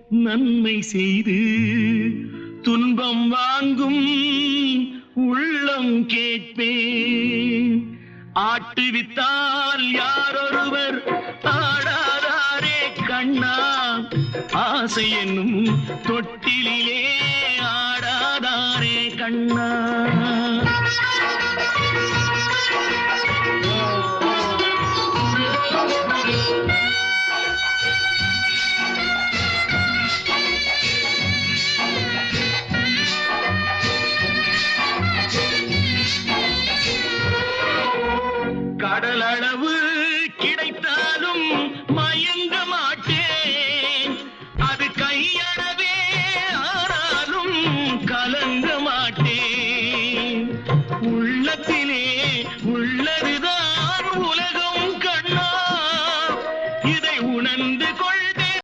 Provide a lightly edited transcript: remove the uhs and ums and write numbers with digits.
நன்மை செய்து துன்பம் வாங்கும் உள்ளம் கேட்பேன். ஆட்டுவித்தால் யாரொருவர் ஆடாதாரே கண்ணா, ஆசை என்னும் தொட்டிலே ஆடாதாரே கண்ணா.